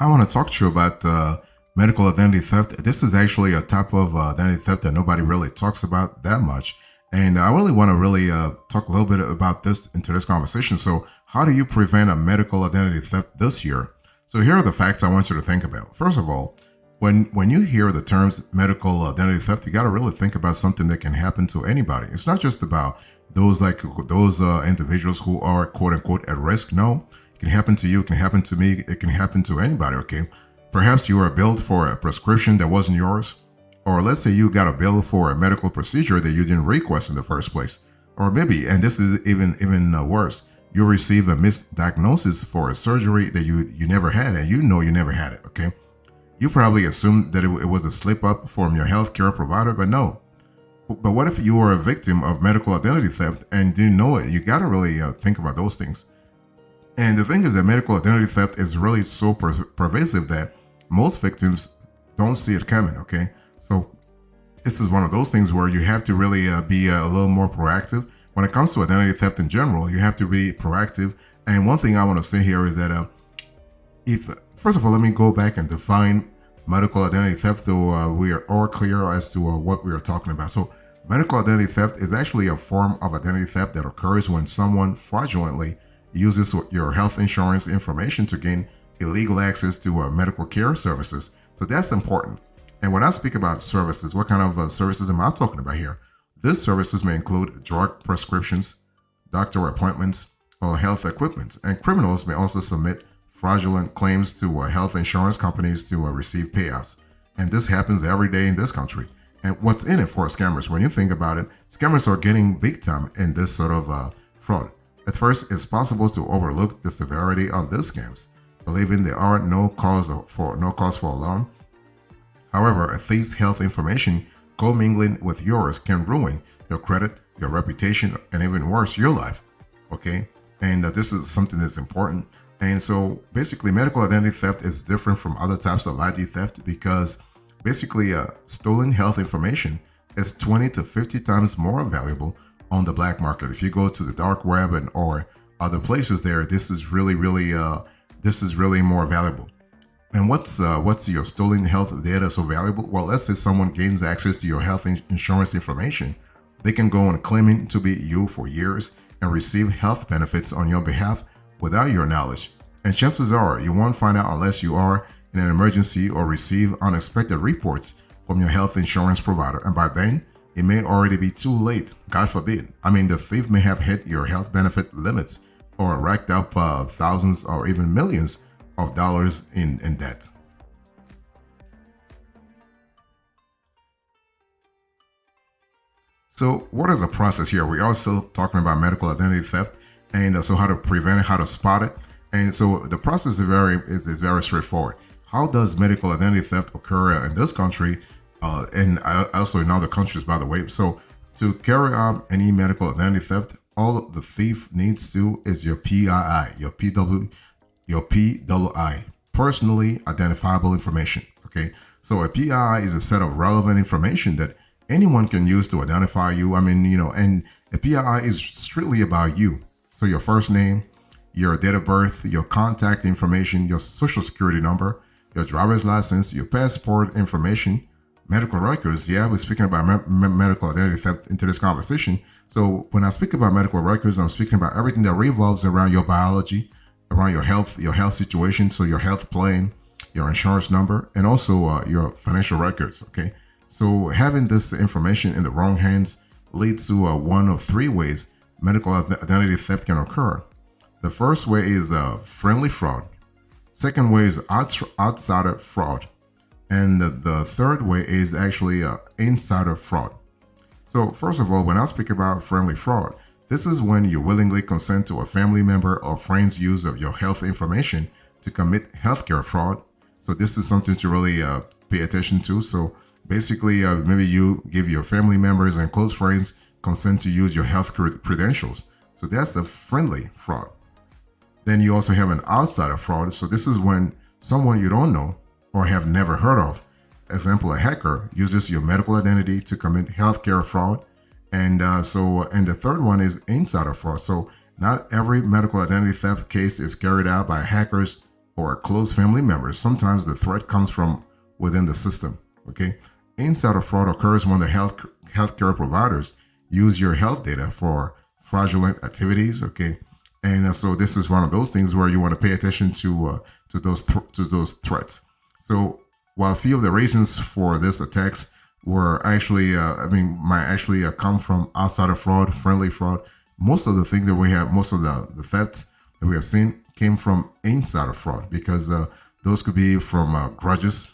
I want to talk to you about medical identity theft. This is actually a type of identity theft that nobody really talks about that much. And I really want to really talk a little bit about this into this conversation. So, how do you prevent a medical identity theft this year? So, here are the facts I want you to think about. First of all, when you hear the terms medical identity theft, you got to really think about something that can happen to anybody. It's not just about those individuals who are quote unquote at risk. No, it can happen to you. It can happen to me. It can happen to anybody. Okay, perhaps you were billed for a prescription that wasn't yours, or let's say you got a bill for a medical procedure that you didn't request in the first place, or maybe, and this is even worse, you receive a misdiagnosis for a surgery that you never had, and you know you never had it. Okay, you probably assumed that it was a slip up from your healthcare provider, but no. But what if you were a victim of medical identity theft and didn't know it? You got to really think about those things. And the thing is that medical identity theft is really so pervasive that most victims don't see it coming. Okay, so this is one of those things where you have to really be a little more proactive when it comes to identity theft in general. You have to be proactive. And one thing I want to say here is that if first of all, let me go back and define medical identity theft so we are all clear as to what we are talking about. So medical identity theft is actually a form of identity theft that occurs when someone fraudulently uses your health insurance information to gain illegal access to medical care services. So that's important. And when I speak about services, what kind of services am I talking about here? These services may include drug prescriptions, doctor appointments, or health equipment. And criminals may also submit fraudulent claims to health insurance companies to receive payouts. And this happens every day in this country. And what's in it for scammers? When you think about it, scammers are getting big time in this sort of fraud. At first, it's possible to overlook the severity of these scams, believing there are no cause for alarm. However, a thief's health information commingling with yours can ruin your credit, your reputation, and even worse, your life. Okay, and this is something that's important. And so, basically, medical identity theft is different from other types of ID theft because basically, stolen health information is 20 to 50 times more valuable on the black market. If you go to the dark web and or other places there, this is really more valuable. And what's your stolen health data so valuable? Well, let's say someone gains access to your health insurance information. They can go on claiming to be you for years and receive health benefits on your behalf without your knowledge. And chances are you won't find out unless you are in an emergency or receive unexpected reports from your health insurance provider. And by then, it may already be too late, God forbid. I mean, the thief may have hit your health benefit limits or racked up thousands or even millions of dollars in debt. So what is the process here? We are still talking about medical identity theft and so how to prevent it, how to spot it. And so the process is very straightforward. How does medical identity theft occur in this country and also in other countries, by the way? So to carry out any medical identity theft, all the thief needs to is your PII, your PII, personally identifiable information. Okay, so a PII is a set of relevant information that anyone can use to identify you. I mean, and a PII is strictly about you. So your first name, your date of birth, your contact information, your social security number, your driver's license, your passport information, medical records. Yeah, we're speaking about medical identity theft into this conversation. So when I speak about medical records, I'm speaking about everything that revolves around your biology, around your health situation. So your health plan, your insurance number, and also your financial records. Okay. So having this information in the wrong hands leads to one of three ways medical identity theft can occur. The first way is friendly fraud. Second way is outsider fraud. And the third way is actually insider fraud. So first of all, when I speak about friendly fraud, this is when you willingly consent to a family member or friend's use of your health information to commit healthcare fraud. So this is something to really pay attention to. So basically, maybe you give your family members and close friends consent to use your health credentials. So that's the friendly fraud. Then you also have an outsider fraud. So this is when someone you don't know or have never heard of, example, a hacker, uses your medical identity to commit healthcare fraud. And the third one is insider fraud. So not every medical identity theft case is carried out by hackers or close family members. Sometimes the threat comes from within the system. Okay, insider fraud occurs when the healthcare providers use your health data for fraudulent activities. Okay, and so this is one of those things where you want to pay attention to those threats. So while few of the reasons for this attacks were actually, might actually come from outsider fraud, friendly fraud, most of the things that we have, most of the thefts that we have seen came from insider fraud because those could be from grudges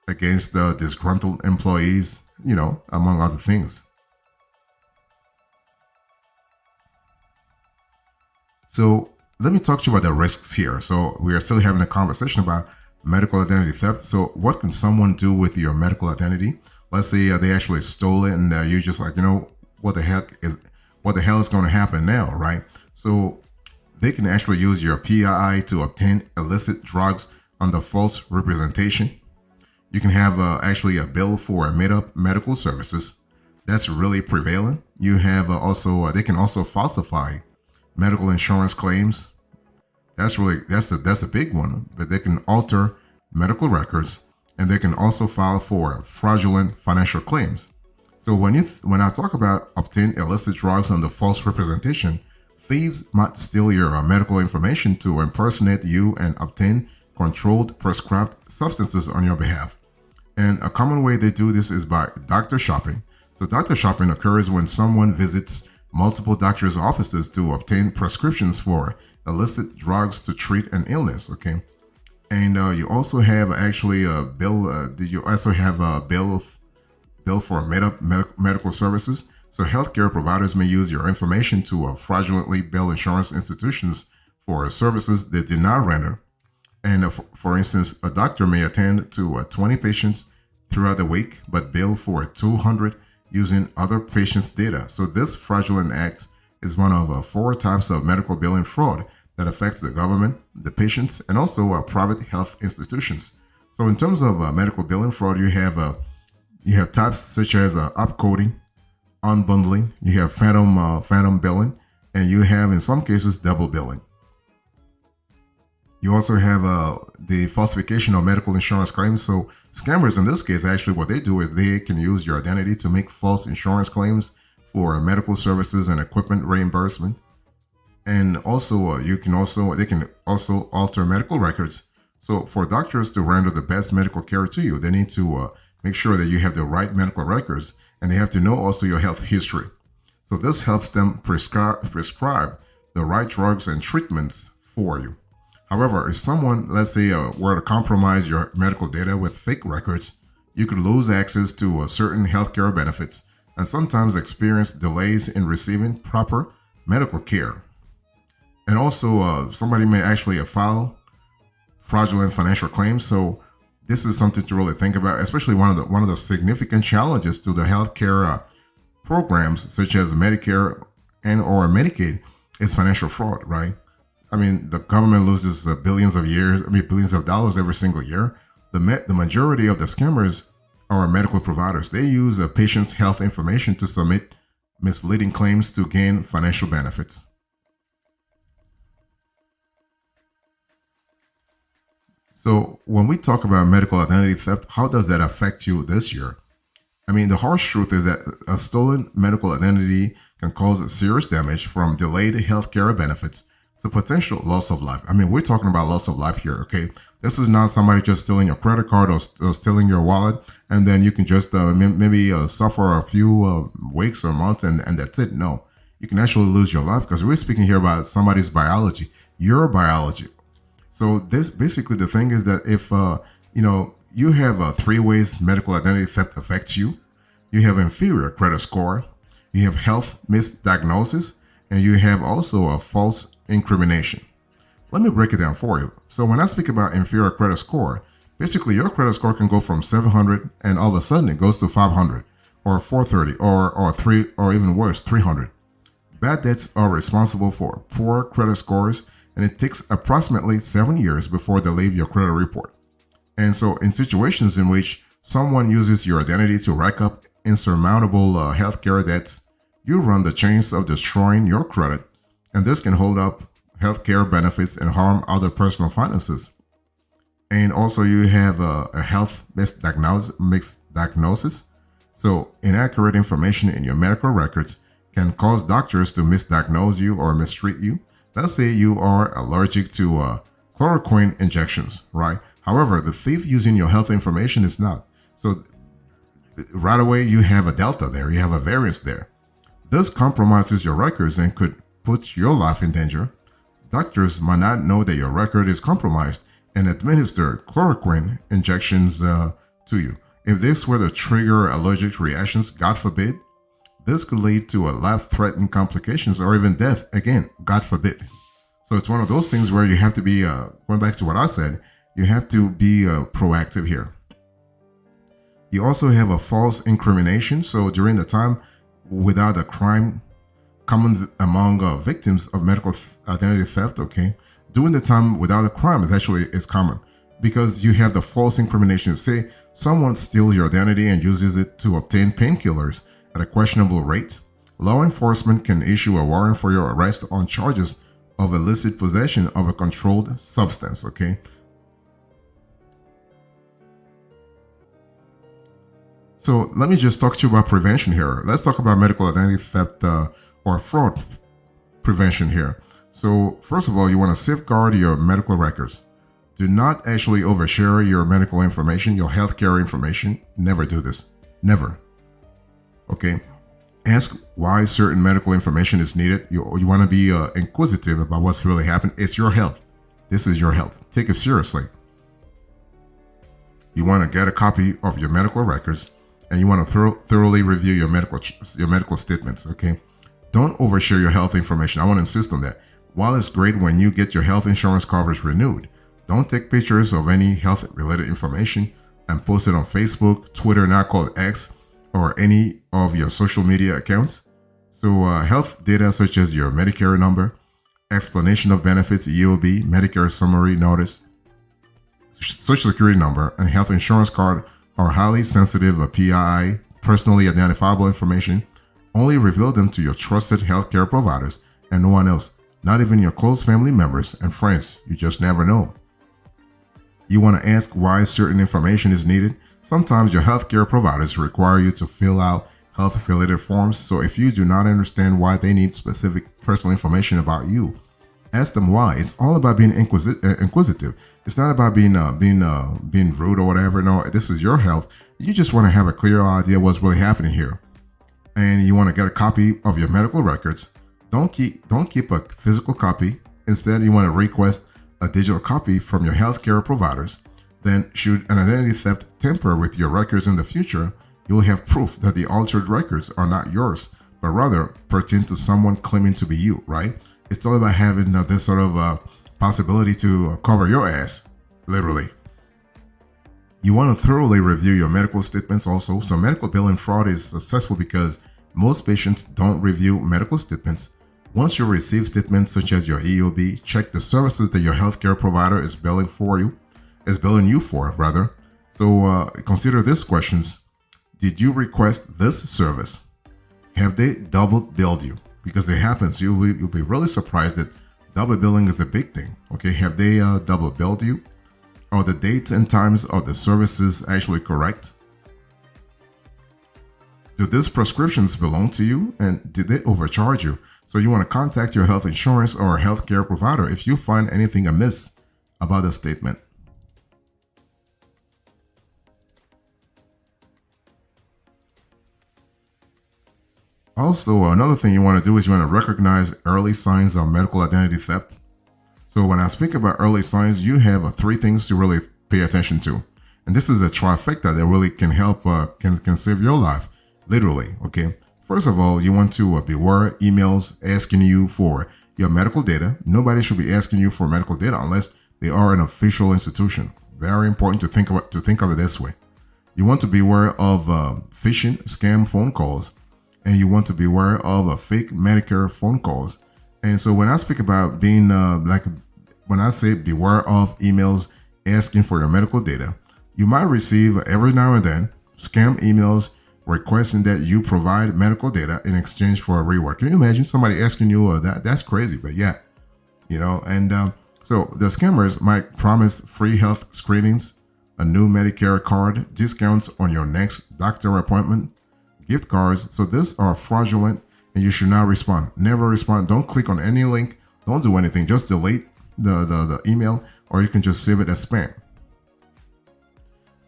against disgruntled employees, among other things. So let me talk to you about the risks here. So we are still having a conversation about medical identity theft. So what can someone do with your medical identity? Let's say they actually stole it, and you're just like, what the hell is going to happen now, right? So they can actually use your PII to obtain illicit drugs under false representation. You can have actually a bill for made-up medical services. That's really prevalent. You have they can also falsify medical insurance claims. That's a big one. But they can alter medical records, and they can also file for fraudulent financial claims. So when I talk about obtain illicit drugs under false representation, thieves might steal your medical information to impersonate you and obtain controlled prescribed substances on your behalf. And a common way they do this is by doctor shopping. So doctor shopping occurs when someone visits multiple doctors' offices to obtain prescriptions for illicit drugs to treat an illness. Okay, and you also have actually a bill. You also have a bill for made-up medical services. So healthcare providers may use your information to fraudulently bill insurance institutions for services they did not render. And for instance, a doctor may attend to 20 patients throughout the week, but bill for 200 using other patients' data. So this fraudulent act is one of 4 types of medical billing fraud that affects the government, the patients, and also private health institutions. So in terms of medical billing fraud, you have types such as upcoding, unbundling, you have phantom billing, and you have in some cases double billing. You also have the falsification of medical insurance claims. So scammers in this case, actually what they do is they can use your identity to make false insurance claims for medical services and equipment reimbursement. And also they can also alter medical records. So for doctors to render the best medical care to you, they need to make sure that you have the right medical records, and they have to know also your health history. So this helps them prescribe the right drugs and treatments for you. However, if someone, let's say, were to compromise your medical data with fake records, you could lose access to certain healthcare benefits and sometimes experience delays in receiving proper medical care. And also, somebody may actually file fraudulent financial claims. So this is something to really think about, especially one of the significant challenges to the healthcare programs, such as Medicare and or Medicaid, is financial fraud, right? I mean, the government loses billions of dollars every single year. The majority of the scammers are medical providers. They use a patient's health information to submit misleading claims to gain financial benefits. So when we talk about medical identity theft, how does that affect you this year? I mean, the harsh truth is that a stolen medical identity can cause serious damage, from delayed healthcare benefits to potential loss of life. I mean, we're talking about loss of life here, okay? This is not somebody just stealing your credit card or stealing your wallet, and then you can just maybe suffer a few weeks or months and that's it. No, you can actually lose your life, because we're speaking here about somebody's biology, your biology. So this basically, the thing is that if you have 3 ways medical identity theft affects you. You have inferior credit score, you have health misdiagnosis, and you have also a false incrimination. Let me break it down for you. So when I speak about inferior credit score, basically your credit score can go from 700 and all of a sudden it goes to 500 or 430 or 3 or even worse, 300. Bad debts are responsible for poor credit scores, and it takes approximately 7 years before they leave your credit report. And so in situations in which someone uses your identity to rack up insurmountable healthcare debts, you run the chance of destroying your credit, and this can hold up healthcare benefits and harm other personal finances. And also, you have a health misdiagnosis. So, inaccurate information in your medical records can cause doctors to misdiagnose you or mistreat you. Let's say you are allergic to chloroquine injections, right? However, the thief using your health information is not. So, right away, you have a delta there, you have a variance there. This compromises your records and could put your life in danger. Doctors might not know that your record is compromised and administer chloroquine injections to you. If this were to trigger allergic reactions, God forbid, this could lead to a life-threatening complications or even death. Again, God forbid. So it's one of those things where you have to be, going back to what I said, you have to be proactive here. You also have a false incrimination. So during the time without a crime common among victims of medical identity theft, okay, doing the time without a crime is common because you have the false incrimination. Say someone steals your identity and uses it to obtain painkillers at a questionable rate. Law enforcement can issue a warrant for your arrest on charges of illicit possession of a controlled substance, okay? So let me just talk to you about prevention here. Let's talk about medical identity theft or fraud prevention here. So first of all, you want to safeguard your medical records. Do not actually overshare your medical information, your healthcare information. Never do this. Never. Okay? Ask why certain medical information is needed. You want to be inquisitive about what's really happened. It's your health. This is your health. Take it seriously. You want to get a copy of your medical records and you want to thoroughly review your medical statements, okay? Don't overshare your health information. I want to insist on that. While it's great when you get your health insurance coverage renewed, don't take pictures of any health-related information and post it on Facebook, Twitter, now called X, or any of your social media accounts. So health data such as your Medicare number, explanation of benefits, EOB, Medicare summary notice, Social Security number, and health insurance card are highly sensitive PII, personally identifiable information. Only reveal them to your trusted healthcare providers and no one else, not even your close family members and friends. You just never know. You want to ask why certain information is needed. Sometimes your healthcare providers require you to fill out health-related forms, so if you do not understand why they need specific personal information about you, ask them why. It's all about being inquisitive. It's not about being rude or whatever. No, this is your health. You just want to have a clear idea what's really happening here, and you want to get a copy of your medical records. Don't keep a physical copy. Instead, you want to request a digital copy from your healthcare providers. Then, should an identity theft tamper with your records in the future, you'll have proof that the altered records are not yours, but rather pertain to someone claiming to be you, right? It's all about having this sort of possibility to cover your ass, literally. You want to thoroughly review your medical statements also. So medical billing fraud is successful because most patients don't review medical statements. Once you receive statements such as your EOB, check the services that your healthcare provider is billing you for, rather. So consider these questions. Did you request this service? Have they double billed you? Because it happens. You'll be really surprised that double billing is a big thing. Okay, have they double billed you? Are the dates and times of the services actually correct? Do these prescriptions belong to you, and did they overcharge you? So you want to contact your health insurance or healthcare provider if you find anything amiss about the statement. Also, another thing you want to do is you want to recognize early signs of medical identity theft. So when I speak about early signs, you have three things to really pay attention to. And this is a trifecta that really can help, can save your life, literally, okay? First of all, you want to beware emails asking you for your medical data. Nobody should be asking you for medical data unless they are an official institution. Very important to think of it this way. You want to beware of phishing, scam phone calls, and you want to beware of fake Medicare phone calls. And so when I speak about being when I say beware of emails asking for your medical data, you might receive every now and then scam emails requesting that you provide medical data in exchange for a reward. Can you imagine somebody asking you that? That's crazy, but yeah, And so the scammers might promise free health screenings, a new Medicare card, discounts on your next doctor appointment, gift cards. So these are fraudulent and you should not respond. Never respond. Don't click on any link. Don't do anything. Just delete the email, or you can just save it as spam.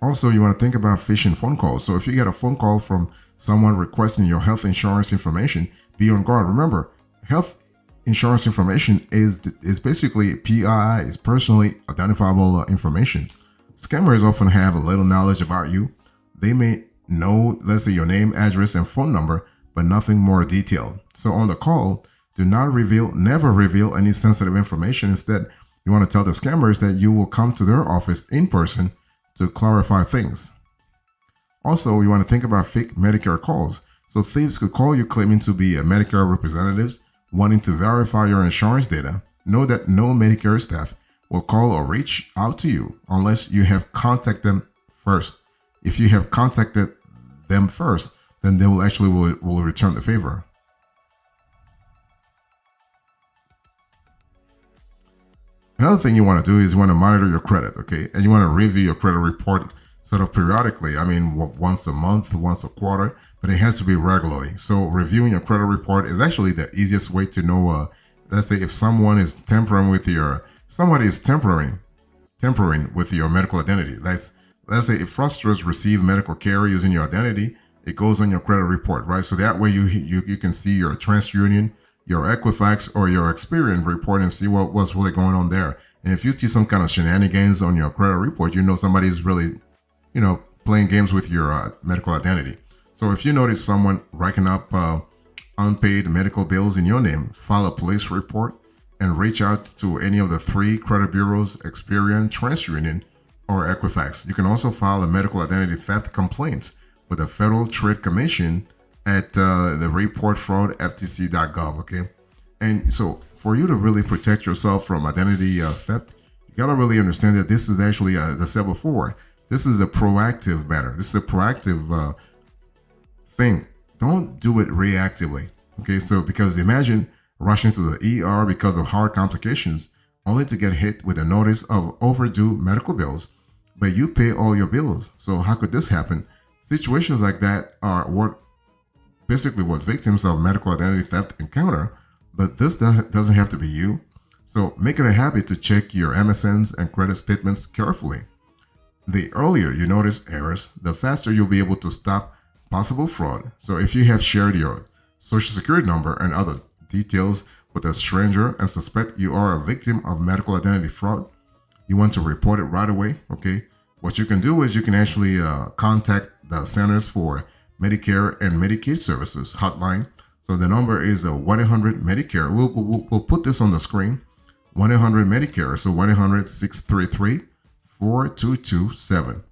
Also, you want to think about phishing phone calls. So if you get a phone call from someone requesting your health insurance information, be on guard. Remember, health insurance information is basically PII, is personally identifiable information. Scammers often have a little knowledge about you. They may know, let's say, your name, address, and phone number, but nothing more detailed. So on the call, never reveal any sensitive information. Instead, you want to tell the scammers that you will come to their office in person to clarify things. Also, you want to think about fake Medicare calls. So thieves could call you claiming to be a Medicare representatives, wanting to verify your insurance data. Know that no Medicare staff will call or reach out to you unless you have contacted them first. If you have contacted them first, then they will return the favor. Another thing you want to do is you want to monitor your credit, okay? And you want to review your credit report sort of periodically. I mean, once a month, once a quarter, but it has to be regularly. So reviewing your credit report is actually the easiest way to know, let's say if somebody is tampering with your medical identity. Let's say if fraudsters receive medical care using your identity, it goes on your credit report, right? So that way you can see your TransUnion, your Equifax, or your Experian report and see what's really going on there. And if you see some kind of shenanigans on your credit report, you know somebody's really, playing games with your medical identity. So if you notice someone racking up unpaid medical bills in your name, file a police report and reach out to any of the 3 credit bureaus, Experian, TransUnion, or Equifax. You can also file a medical identity theft complaint with the Federal Trade Commission at the reportfraudftc.gov, okay? And so for you to really protect yourself from identity theft, you gotta really understand that this is actually, as I said before, this is a proactive matter. This is a proactive thing. Don't do it reactively, okay? So because imagine rushing to the ER because of heart complications only to get hit with a notice of overdue medical bills, but you pay all your bills. So how could this happen? Situations like that are what victims of medical identity theft encounter, but this doesn't have to be you. So make it a habit to check your MSNs and credit statements carefully. The earlier you notice errors, the faster you'll be able to stop possible fraud. So if you have shared your social security number and other details with a stranger and suspect you are a victim of medical identity fraud, you want to report it right away, okay? What you can do is you can actually contact the Centers for Medicare and Medicaid Services hotline. So the number is 1-800-MEDICARE. We'll put this on the screen. 1-800-MEDICARE. So 1-800-633-4227.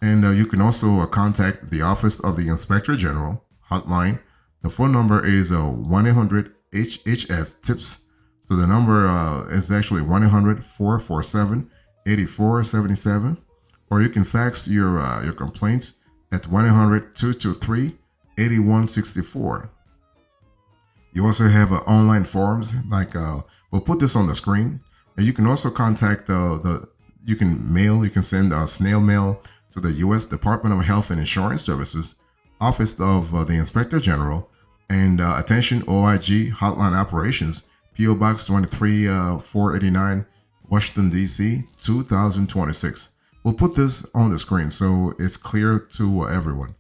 And you can also contact the Office of the Inspector General hotline. The phone number is 1-800-HHS-TIPS. So the number is actually 1-800-447-8477. Or you can fax your complaints at 1-800-223-8164. You also have online forms, like we'll put this on the screen. And you can also contact you can send snail mail to the U.S. Department of Health and Insurance Services, Office of the Inspector General, and attention OIG Hotline Operations, P.O. Box 23489, Washington, D.C., 2026. We'll put this on the screen so it's clear to everyone.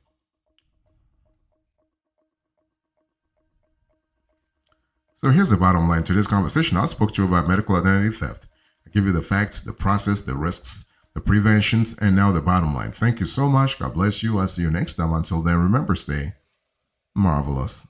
So here's the bottom line to this conversation. I spoke to you about medical identity theft. I give you the facts, the process, the risks, the preventions, and now the bottom line. Thank you so much. God bless you. I'll see you next time. Until then, remember, stay marvelous.